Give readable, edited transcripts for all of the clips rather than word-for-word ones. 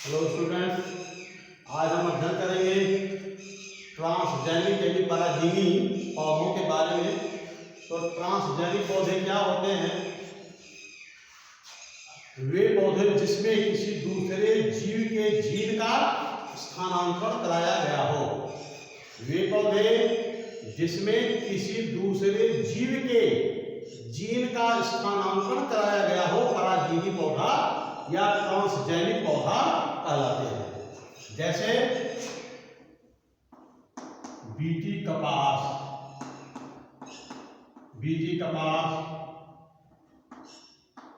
Hello students, आज हम अध्ययन करेंगे ट्रांसजेनिक यानी पराजीवी पौधों के बारे में। तो ट्रांसजेनिक पौधे क्या होते हैं? वे पौधे जिसमें किसी दूसरे जीव के जीन का स्थानांतरण कराया गया हो। वे पौधे जिसमें किसी दूसरे जीव के जीन का स्थानांतरण कराया गया हो पराजीवी पौधा या ट्रांसजेनिक पौधा कहलाते हैं। जैसे बीटी कपास,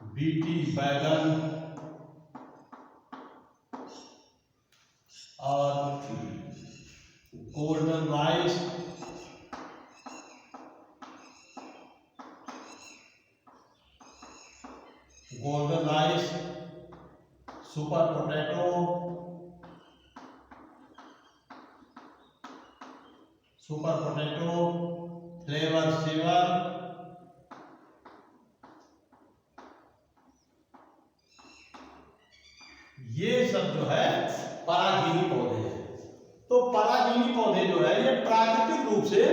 बीटी बैगन और golden rice, super potato, flavour saver, ये सब जो है पराजीवी पौधे हैं। तो पराजीवी पौधे जो है ये प्राकृतिक रूप से,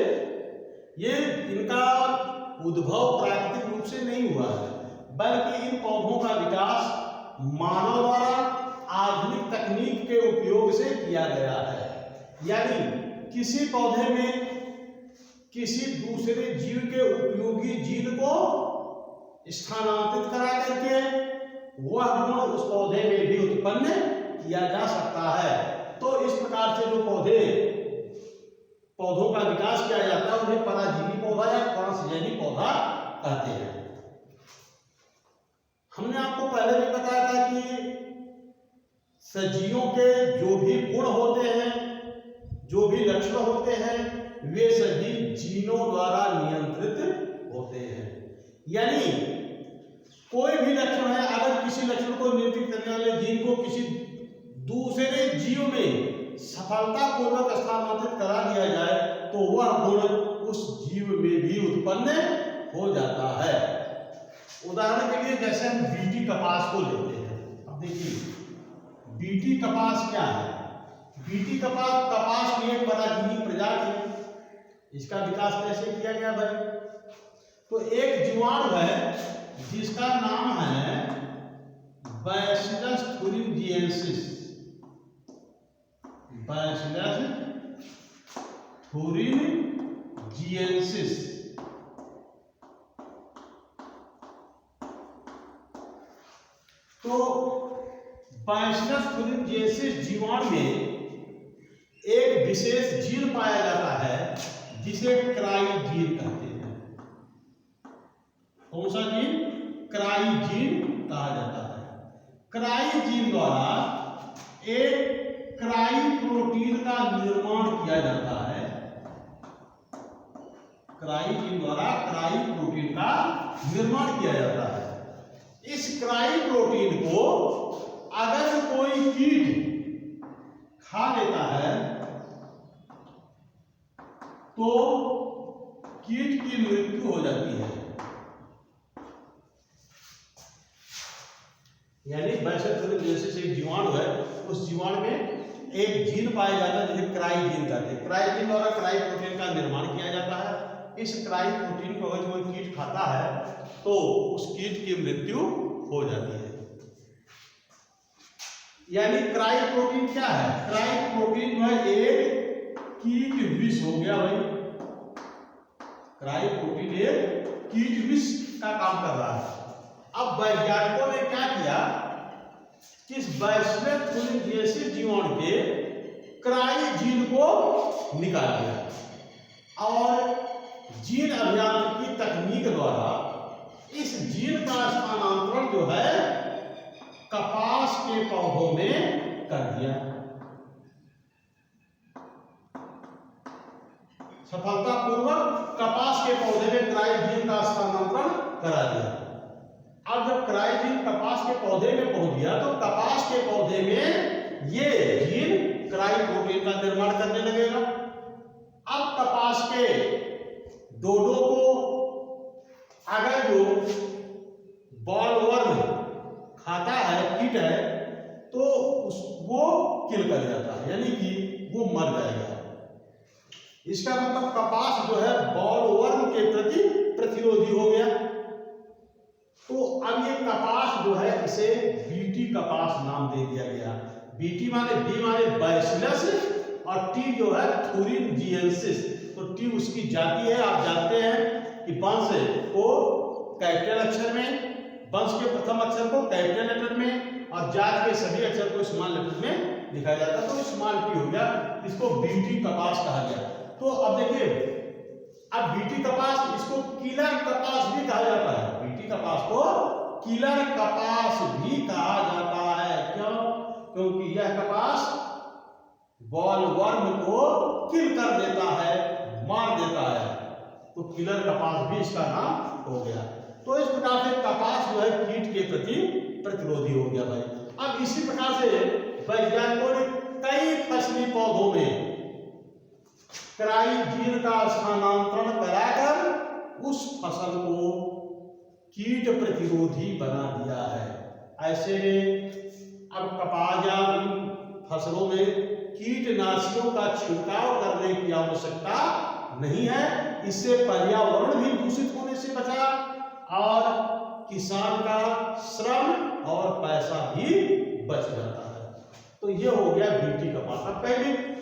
ये इनका उद्भव प्राकृतिक रूप से नहीं हुआ है, बल्कि इन पौधों का विकास मानव द्वारा आधुनिक तकनीक के उपयोग से किया गया है। यानी किसी पौधे में किसी दूसरे जीव के उपयोगी जीन को स्थानांतरित करा करके वह गुण उस पौधे में भी उत्पन्न किया जा सकता है। तो इस प्रकार से जो पौधों का विकास किया जाता है उन्हें पराजीवी पौधा या ट्रांसजेनिक पौधा कहते हैं। हमने आपको पहले भी बताया था कि सजीवों के जो भी गुण होते हैं, जो भी लक्षण होते हैं, वे सभी जीनों द्वारा नियंत्रित होते हैं। यानी कोई भी लक्षण है, अगर किसी लक्षण को नियंत्रित करने वाले जीन को किसी दूसरे जीव में सफलतापूर्वक स्थानांतरित करा दिया जाए तो वह गुण उस जीव में भी उत्पन्न हो जाता है। उदाहरण के लिए जैसे हम बीटी कपास को लेते हैं। अब देखिए बीटी कपास क्या है? बीटी कपास की एक पराजीवी प्रजाति है। इसका विकास कैसे किया गया भाई? तो एक जीवाणु है जिसका नाम है बैसिलस thuringiensis। तो बैसिलस thuringiensis जीवाणु में एक विशेष जीन पाया जाता है जिसे क्राइजीन कहते हैं। कौन सा जीन? क्राइजीन कहा जाता है। क्राइजीन द्वारा एक क्राई प्रोटीन का निर्माण किया जाता है। क्राइजीन द्वारा क्राई प्रोटीन का निर्माण किया जाता है। इस क्राई प्रोटीन को अगर कोई कीट खा लेता है तो कीट की मृत्यु हो जाती है। यानी बैसिलस thuringiensis एक जीवाणु है, उस जीवाणु में एक जीन पाया जाता है जिसे क्राइजीन कहते हैं। क्राइजीन द्वारा क्राई प्रोटीन का निर्माण किया जाता है। इस क्राई प्रोटीन को अगर कोई कीट खाता है तो उस कीट की मृत्यु हो जाती है। यानी क्राई प्रोटीन क्या है? क्राई प्रोटीन जो है एक कीट विष हो गया भाई। क्राई प्रोटीन एक कीट विष का काम कर रहा है। अब वैज्ञानिकों ने क्या किया कि इस बैसिलस thuringiensis जीवाणु के क्राइजीन को निकाल दिया और जीन अभियांत्रिकी तकनीक द्वारा इस जीन का स्थानांतरण जो है कपास के पौधों में कर दिया। सफलतापूर्वक कपास के पौधे में क्राइजीन का स्थानांतरण करा दिया। अब जब क्राइजीन कपास के पौधे में पहुंच गया तो कपास के पौधे में ये जीन क्राई प्रोटीन का निर्माण करने लगेगा। अब कपास के डोडो को अगर जो बॉलवर्म खाता है, कीट है, तो वो किल कर जाता है, यानी कि वो मर जाएगा। इसका मतलब कपास जो है बॉलवर्म के प्रति प्रतिरोधी हो गया। तो अब ये कपास जो है इसे बीटी कपास नाम दे दिया गया। बीटी माने बी माने बैसिलस और टी जो है थुरिंजिएंसिस। तो टी उसकी जाति है। आप जानते हैं कि वंश को कैपिटल अक्षर में, वंश के प्रथम अक्षर को कैपिटल लेटर में और जात के सभी अक्षर को स्मॉल लेटर में लिखा जाता है। तो स्मॉल टी हो गया, इसको बीटी कपास कहा गया। तो अब देखिए, अब बीटी कपास, इसको किलर कपास भी कहा जाता है। बीटी कपास को किलर कपास भी कहा जाता है। क्यों? क्योंकि यह कपास बॉलवर्म को किल कर देता है, मार देता है। तो किलर कपास भी इसका नाम हो गया। तो इस प्रकार से कपास जो है कीट के प्रति प्रतिरोधी हो गया भाई। अब इसी प्रकार से वैज्ञानिकों ने कई फसली पौधों में क्राइजीन का स्थानांतरण कराकर उस फसल को कीट प्रतिरोधी बना दिया है। ऐसे में अब कपास या फसलों में कीटनाशियों का छिड़काव करने की आवश्यकता नहीं है। इससे पर्यावरण भी दूषित होने से बचा और किसान का श्रम और पैसा भी बच जाता है। तो ये हो गया बीटी कपास।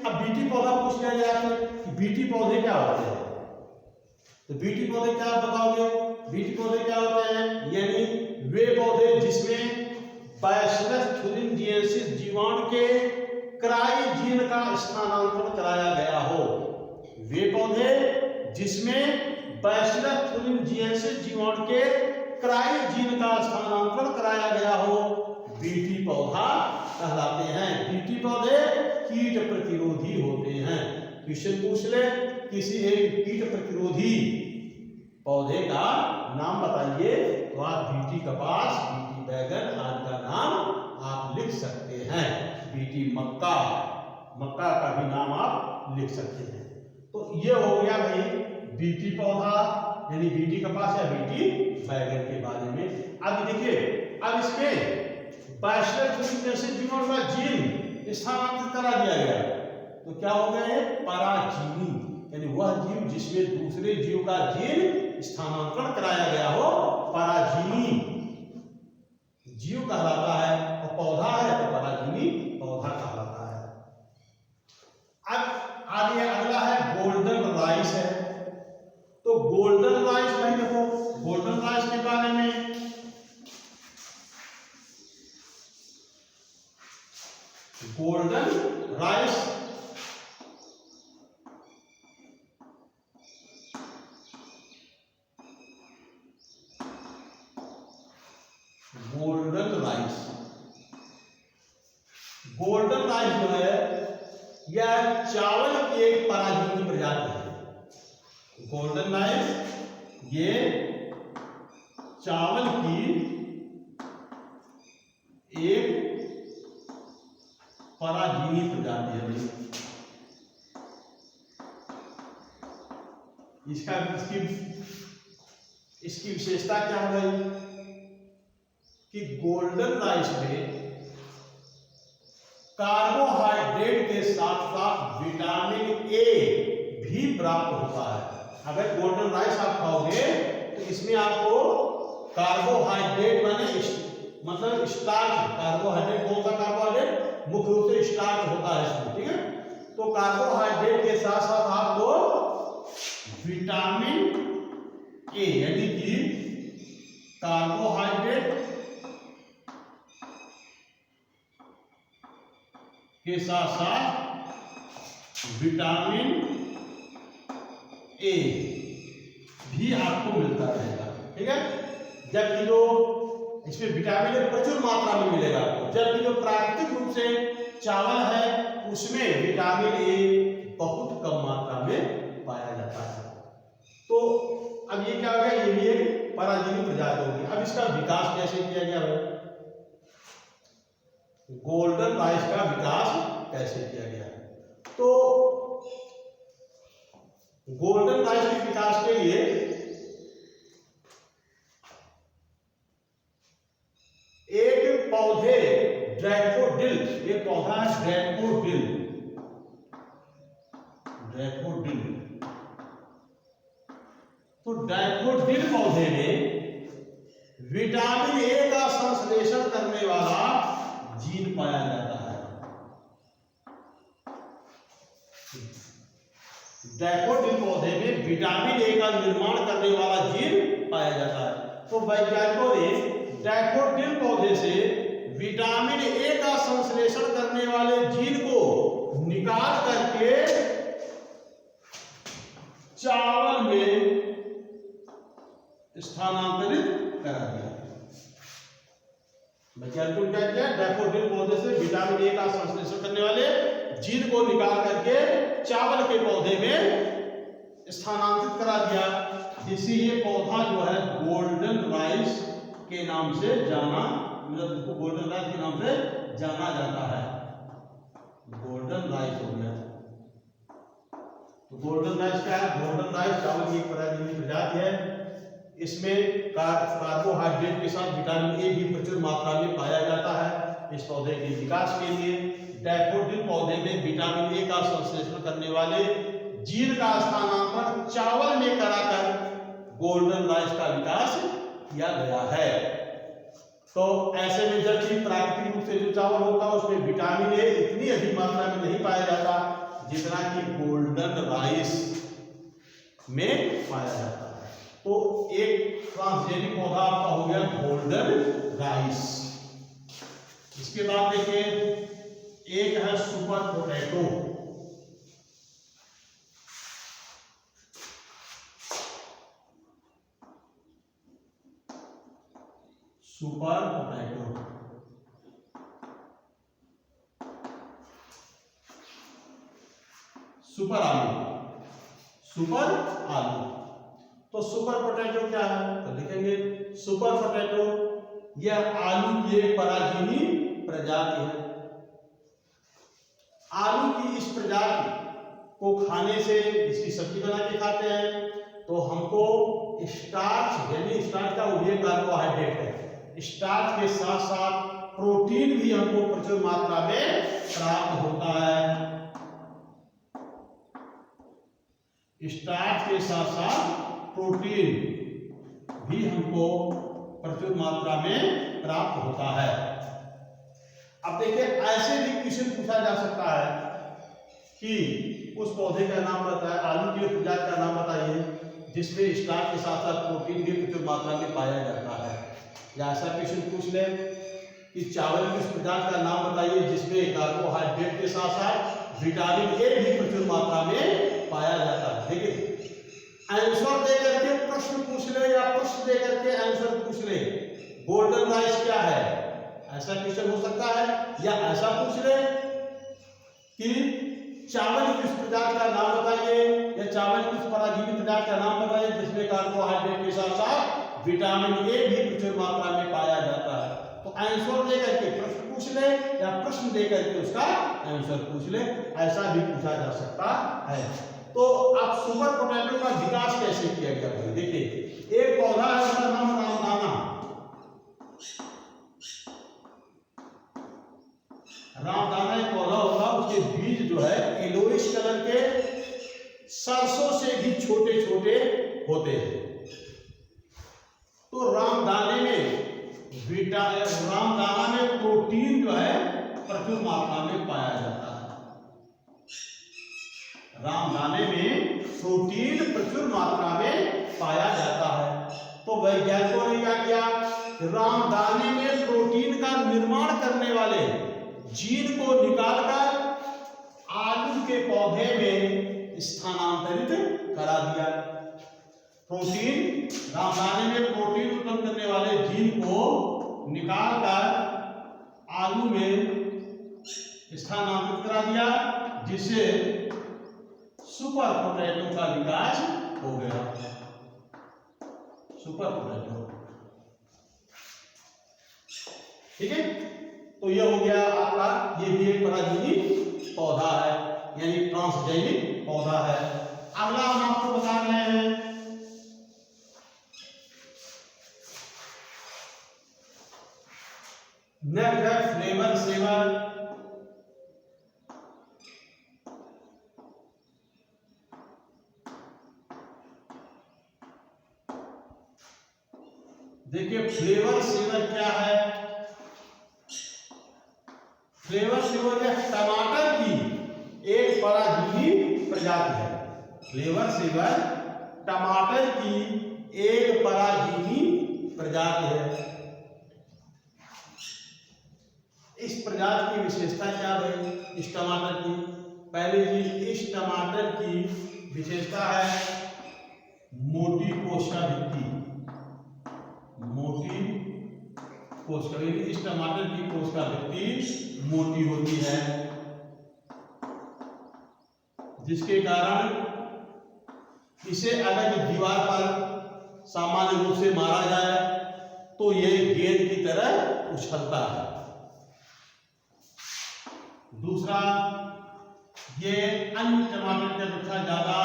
अब बीटी पौधा पूछ लिया जाए कि बीटी पौधे क्या होते हैं, तो बीटी पौधे क्या बताओगे? बीटी पौधे क्या होते हैं? यानी वे पौधे जिसमें बैसिलस थुरिंजिएंसिस जीवाणु के क्राइजीन का स्थानांतरण कराया गया हो। वे पौधे जिसमें बैसिलस थुरिंजिएंसिस जीवाणु के क्राइजीन का स्थानांतरण कराया गया हो, बीटी पौधा कहलाते हैं। बीटी पौधे कीट प्रतिरोधी होते हैं। क्वेश्चन पूछ ले, किसी एक कीट प्रतिरोधी पौधे का नाम बताइए, तो आप बीटी कपास, बीटी बैगन आदि का नाम आप लिख सकते हैं। बीटी मक्का, मक्का का भी नाम आप लिख सकते हैं। तो ये हो गया भाई बीटी पौधा यानी बीटी कपास या बीटी बैगन के बारे में। अब देखिए, अब इसमें बैसिलस जीवाणु का जीन स्थानांतरित करा दिया गया, तो क्या हो गया? पराजीवी, यानी वह जीव जिसमें दूसरे जीव का जीन स्थानांतरण कराया गया हो, पराजीवी जीव कहलाता है। और पौधा है तो पराजीवी पौधा कहलाता है। अब आगे अगला है गोल्डन राइस है। तो गोल्डन राइस भाई देखो, गोल्डन राइस के बारे में गोल्डन राइस गोल्डन राइस जो है यह चावल की एक पराजीवी प्रजाति है। गोल्डन राइस ये चावल की एक पराजीवी प्रजाति है। इसकी विशेषता क्या है कि गोल्डन राइस में कार्बोहाइड्रेट के साथ साथ विटामिन ए भी प्राप्त होता है। अगर गोल्डन राइस आप खाओगे तो इसमें आपको कार्बोहाइड्रेट माने मतलब स्टार्च, कार्बोहाइड्रेट कौन सा कार्बोहाइड्रेट? मुख्य रूप से स्टार्च होता है इसमें, ठीक है। तो कार्बोहाइड्रेट के साथ साथ आपको विटामिन ए यानी कि कार्बोहाइड्रेट के साथ साथ विटामिन ए भी आपको मिलता रहेगा, ठीक है। जबकि जो इसमें विटामिन ए प्रचुर मात्रा में मिलेगा आपको, जबकि जो प्राकृतिक रूप से चावल है उसमें विटामिन ए बहुत कम मात्रा में पाया जाता है। तो अब ये क्या हो गया? ये भी एक पराजीवी प्रजाति होगी। अब इसका विकास कैसे किया गया है? गोल्डन राइस का विकास कैसे किया गया? तो गोल्डन राइस के विकास के लिए एक पौधे डैफोडिल, ये पौधा है डैफोडिल, डैफोडिल। तो डैफोडिल पौधे में विटामिन ए का संश्लेषण करने वाला जीन पाया जाता है। डैफोडिल पौधे में विटामिन ए का निर्माण करने वाला जीन पाया जाता है। तो वैज्ञानिकों ने डैफोडिल पौधे से विटामिन ए का संश्लेषण करने वाले जीन को निकाल करके चावल में स्थानांतरित करा दिया। वैज्ञानिकों ने क्या किया, डैफोडिल पौधे से विटामिन ए का संश्लेषण करने वाले जीन को निकाल करके चावल के पौधे में स्थानांतरित करा दिया, जिससे ये पौधा जो है गोल्डन राइस के नाम से जाना, मतलब इसको गोल्डन राइस के नाम से जाना जाता है। गोल्डन राइस हो गया। तो गोल्डन राइस क्या है? गोल्डन राइस चावल की एक प्रजाति है। इसमें कार्बोहाइड्रेट के साथ विटामिन ए भी प्रचुर मात्रा में पाया जाता है। इस पौधे के विकास के लिए डैफोडिल पौधे में विटामिन ए का संश्लेषण करने वाले जीन का स्थानांतरण चावल में कराकर गोल्डन राइस का विकास किया गया है। तो ऐसे में जबकि प्राकृतिक रूप से जो चावल होता है उसमें विटामिन ए इतनी अधिक मात्रा में नहीं पाया जाता जितना कि गोल्डन राइस में पाया जाता है। तो एक ट्रांसजेनिक पौधा आपका हो गया गोल्डन राइस। इसके बाद देखिए एक है super potato. Super potato, super आलू, सुपर आलू। तो सुपर पोटैटो क्या है? तो देखेंगे सुपर पोटैटो यह आलू की एक पराजीवी प्रजाति है। आलू की इस प्रजाति को खाने से, इसकी सब्जी बना के खाते हैं तो हमको स्टार्च, यानी स्टार्च का वो कार्बोहाइड्रेट है, स्टार्च के साथ साथ प्रोटीन भी हमको प्रचुर मात्रा में प्राप्त होता है। स्टार्च के साथ साथ प्रोटीन भी हमको प्रचुर मात्रा में प्राप्त होता है। अब देखिए ऐसे भी क्वेश्चन पूछा जा सकता है कि उस पौधे का नाम बताए, आलू की प्रजाति का नाम बताइए जिसमें स्टार्च के साथ साथ प्रोटीन भी प्रचुर मात्रा में पाया जाता है। या ऐसा क्वेश्चन पूछ ले कि चावल की प्रजाति का नाम बताइए जिसमें कार्बोहाइड्रेट के साथ साथ विटामिन ए भी प्रचुर मात्रा में पाया जाता है। देखिए आंसर दे करके प्रश्न पूछ ले या प्रश्न दे करके आंसर पूछ ले, गोल्डन राइस क्या है, ऐसा क्वेश्चन हो सकता है। या ऐसा पूछ ले कि चावल की प्रजाति का नाम बताइए या चावल की पराजीवी प्रजाति का नाम बताइए जिसमें कार्बोहाइड्रेट के साथ साथ विटामिन ए भी प्रचुर मात्रा में पाया जाता है। तो आंसर दे करके प्रश्न पूछ ले या प्रश्न दे करके उसका आंसर पूछ ले, ऐसा भी पूछा जा सकता है। तो अब सुपर पोटैटो का विकास कैसे किया गया भाई? देखिए एक पौधा है, उसका नाम रामदाना। रामदाना एक पौधा होगा, उसके बीज जो है येलोइश कलर के सरसों से भी छोटे छोटे होते हैं। तो रामदाने में प्रोटीन जो है प्रचुर मात्रा में पाया जाता है। रामदाने में प्रोटीन प्रचुर मात्रा में पाया जाता है। तो वैज्ञानिकों ने क्या किया, रामदाने में प्रोटीन का निर्माण करने वाले जीन को निकालकर आलू के पौधे में स्थानांतरित करा दिया। प्रोटीन, रामदाने में प्रोटीन उत्पन्न करने वाले जीन को निकालकर आलू में स्थानांतरित करा दिया, जिससे सुपर पोटैटो का विकास हो गया। सुपर पोटैटो, ठीक है। तो यह हो गया आपका, ये भी एक पराजीवी पौधा है, यानी ट्रांसजेनिक पौधा है। अगला हम आपको बता रहे हैं नेक्स्ट है फ्लेवर सेवर। देखिए फ्लेवर सेवर क्या है। फ्लेवर सेवर यह टमाटर की एक पराजीवी प्रजाति है। फ्लेवर सेवर टमाटर की एक पराजीवी प्रजाति है। इस प्रजाति की विशेषता क्या है इस टमाटर की? पहली चीज, इस टमाटर की विशेषता है मोटी कोशिका भित्ति। मोटी कोशिका, इस टमाटर की कोशिका भित्ति मोटी होती है, जिसके कारण इसे अगर दीवार पर सामान्य रूप से मारा जाए तो यह गेंद की तरह उछलता है। दूसरा, ये अन्य टमाटर के अपेक्षा ज्यादा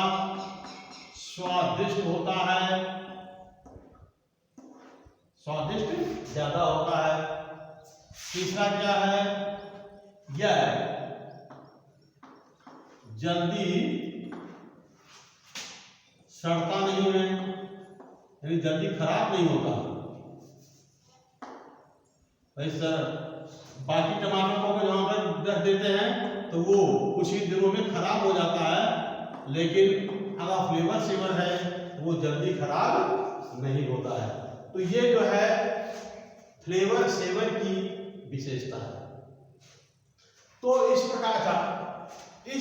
स्वादिष्ट होता है, स्वादिष्ट ज्यादा होता है। तीसरा क्या है, यह जल्दी सड़ता नहीं है, यानी जल्दी खराब नहीं होता। भाई सर, बाकी टमाटर को जहां पर रख देते हैं तो वो कुछ ही दिनों में खराब हो जाता है, लेकिन अगर फ्लेवर सेवर है तो वो जल्दी खराब नहीं होता है। तो ये जो है फ्लेवर सेवर की विशेषता है। तो इस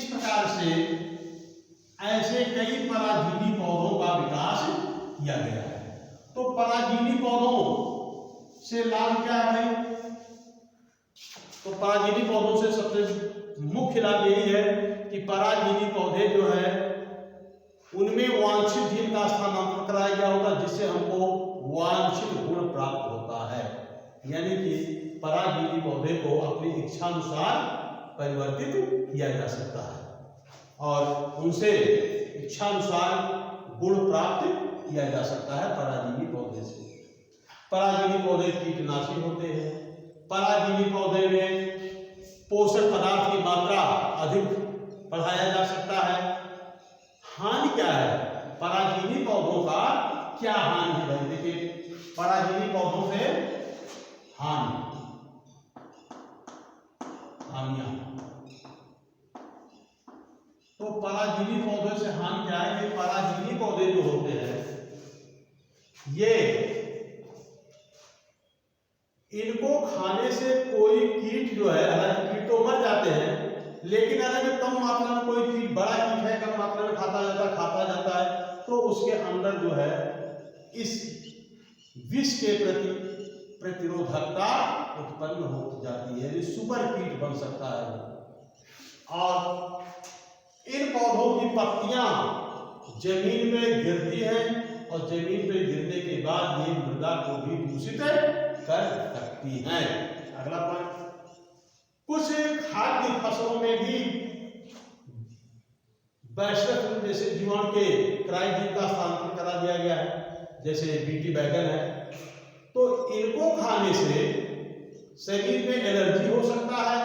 प्रकार से ऐसे कई पराजीवी पौधों का विकास किया गया है। तो पराजीवी पौधों से लाभ क्या है? तो पराजीवी पौधों से सबसे मुख्य लाभ यही है कि पराजीवी पौधे जो है उनमें वांछित जीन का स्थानांतरण कराया गया होता है, जिससे हमको वांछित गुण प्राप्त होता है। यानी कि पराजीवी पौधे को अपनी इच्छानुसार परिवर्तित किया जा सकता है और उनसे इच्छानुसार गुण प्राप्त किया जा सकता है पराजीवी पौधे से। पराजीवी पौधे कीटनाशी होते हैं। पराजीवी पौधे में पोषक पदार्थ की मात्रा अधिक बढ़ाया जा सकता है। हानि क्या है? पराजीवी पौधों का क्या हानि है? भाई देखिए, पराजीवी पौधों से हानियां। तो पराजीवी पौधों से हानि क्या है कि पराजीवी पौधे जो होते हैं ये इनको खाने से कोई कीट जो है, हालांकि कीट तो मर जाते हैं, लेकिन अगर कम मात्रा में कोई कीट, बड़ा कीट है, कम मात्रा में खाता जाता है तो उसके अंदर जो है इस विष के प्रति प्रतिरोधकता उत्पन्न हो जाती है, सुपर कीट बन सकता है। और इन पौधों की पत्तियां जमीन में गिरती हैं और जमीन पे गिरने के बाद ये मृदा को भी दूषित कर सकती हैं। अगला पॉइंट, कुछ खाद्य फसलों में भी वैश्विक जैसे जीवाणु के क्राइजीन का स्थानांतरण करा दिया गया है, जैसे बीटी बैगन है। तो इनको खाने से शरीर में एलर्जी हो सकता है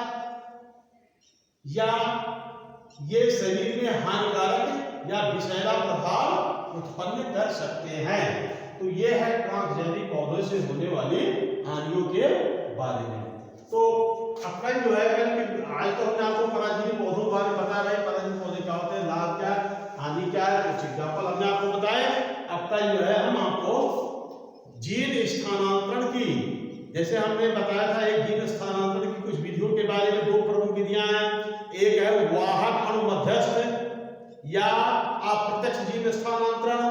या ये शरीर में हानिकारक या विषैला प्रभाव उत्पन्न कर सकते हैं। तो ये है ट्रांसजेनिक पौधों से होने वाली हानियों के बारे में। तो अपन जो है आज तो हमने आपको पराजीवी पौधों के बारे में बता रहे हैं, पराजीवी पौधे क्या होते हैं, लाभ क्या है, हानि क्या है, कुछ एग्जाम्पल हमने आपको बताए। अब तक जो है हम आपको जीन स्थानांतरण की, जैसे हमने बताया था एक जीन स्थानांतरण की कुछ विधियों के बारे में, दो प्रमुख विधियां हैं। एक है वाहक अणु मध्यस्थ या अप्रत्यक्ष जीन स्थानांतरण,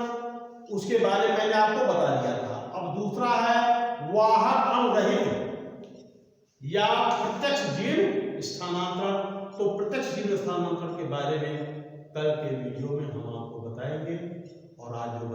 उसके बारे में मैंने आपको बता दिया था। अब दूसरा है वाहक अणु रहित या प्रत्यक्ष जीन स्थानांतरण। तो प्रत्यक्ष जीन स्थानांतरण के बारे में कल के वीडियो में हम आपको बताएंगे, और आज जो